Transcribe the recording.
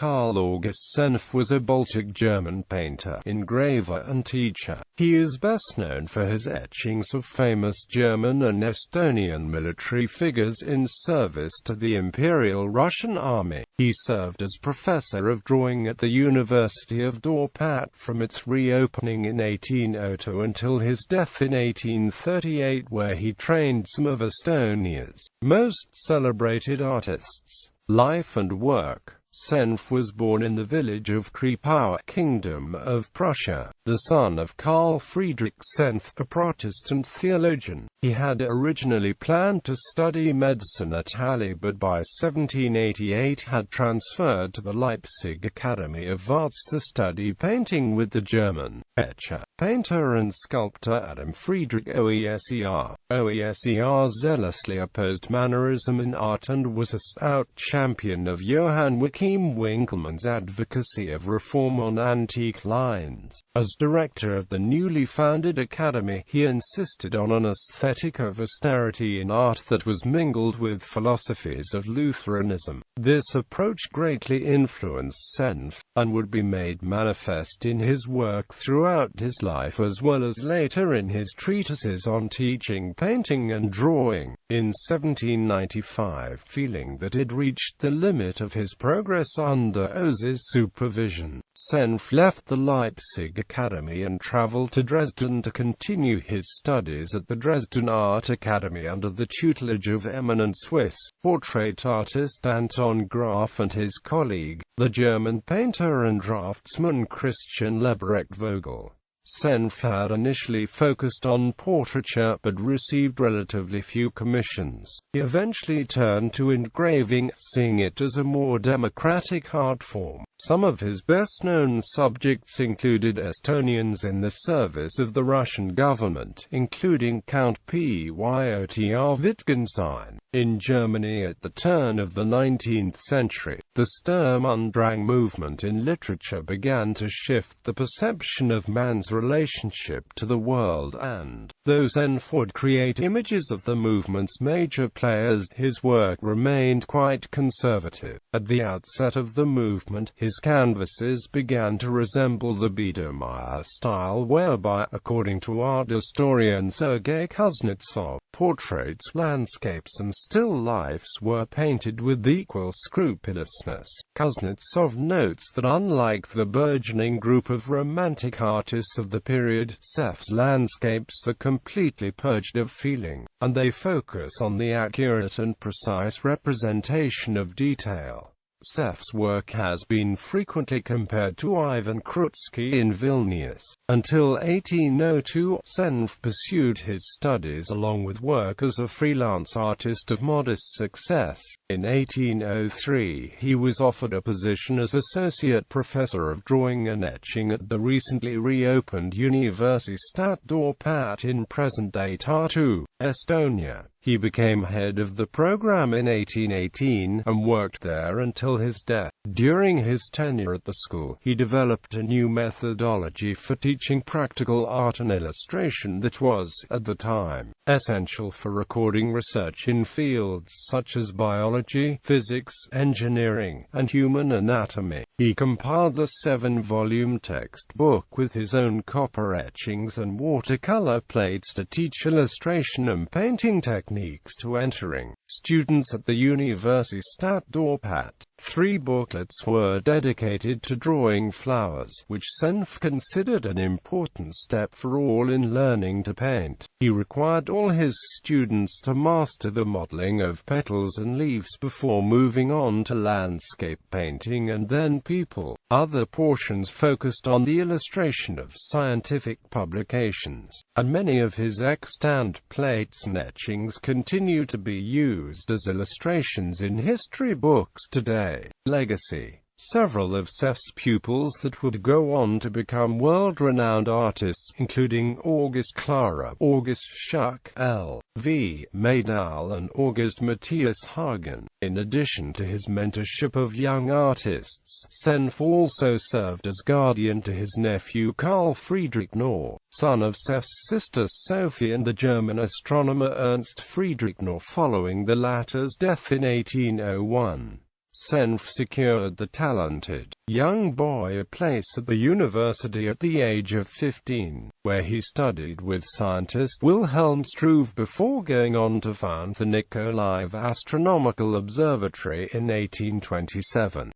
Karl August Senff was a Baltic German painter, engraver and teacher. He is best known for his etchings of famous German and Estonian military figures in service to the Imperial Russian Army. He served as professor of drawing at the University of Dorpat from its reopening in 1802 until his death in 1838, where he trained some of Estonia's most celebrated artists. Life and work. Senff was born in the village of Kreypau, Kingdom of Prussia, the son of Karl Friedrich Senff, a Protestant theologian. He had originally planned to study medicine at Halle, but by 1788 had transferred to the Leipzig Academy of Arts to study painting with the German etcher, painter and sculptor Adam Friedrich Oeser. Oeser zealously opposed mannerism in art and was a stout champion of Johann Winckelmann's advocacy of reform on antique lines. As director of the newly founded academy, he insisted on an aesthetic of austerity in art that was mingled with philosophies of Lutheranism. This approach greatly influenced Senff, and would be made manifest in his work throughout his life as well as later in his treatises on teaching painting and drawing. In 1795, feeling that he'd reached the limit of his progress under Oeser's supervision, Senff left the Leipzig Academy and traveled to Dresden to continue his studies at the Dresden Art Academy under the tutelage of eminent Swiss portrait artist Anton Graf and his colleague, the German painter and draftsman Christian Lebrecht Vogel. Senff had initially focused on portraiture, but received relatively few commissions. He eventually turned to engraving, seeing it as a more democratic art form. Some of his best-known subjects included Estonians in the service of the Russian government, including Count Piotr Wittgenstein. In Germany at the turn of the 19th century, the Sturm und Drang movement in literature began to shift the perception of man's relationship to the world, and, though Senff would create images of the movement's major players, his work remained quite conservative. At the outset of the movement, his canvases began to resemble the Biedermeier style, whereby, according to art historian Sergei Kuznetsov, portraits, landscapes and still lifes were painted with equal scrupulousness. Kuznetsov notes that unlike the burgeoning group of romantic artists of the period, Seff's landscapes are completely purged of feeling, and they focus on the accurate and precise representation of detail. Seff's work has been frequently compared to Ivan Krutsky in Vilnius. Until 1802, Senff pursued his studies along with work as a freelance artist of modest success. In 1803, he was offered a position as associate professor of drawing and etching at the recently reopened Universitat Dorpat in present-day Tartu, Estonia. He became head of the program in 1818, and worked there until his death. During his tenure at the school, he developed a new methodology for teaching practical art and illustration that was, at the time, essential for recording research in fields such as biology, physics, engineering, and human anatomy. He compiled a 7-volume textbook with his own copper etchings and watercolor plates to teach illustration and painting techniques to entering students at the Universitat Dorpat. 3 booklets were dedicated to drawing flowers, which Senff considered an important step for all in learning to paint. He required all his students to master the modeling of petals and leaves before moving on to landscape painting and then people. Other portions focused on the illustration of scientific publications, and many of his extant plates and etchings continue to be used as illustrations in history books today. Legacy. Several of Seff's pupils that would go on to become world-renowned artists, including August Clara, August Schuck, L.V. Maydal and August Matthias Hagen. In addition to his mentorship of young artists, Senff also served as guardian to his nephew Carl Friedrich Knorr, son of Seff's sister Sophie and the German astronomer Ernst Friedrich Knorr, following the latter's death in 1801. Senff secured the talented young boy a place at the university at the age of 15, where he studied with scientist Wilhelm Struve before going on to found the Nikolaev Astronomical Observatory in 1827.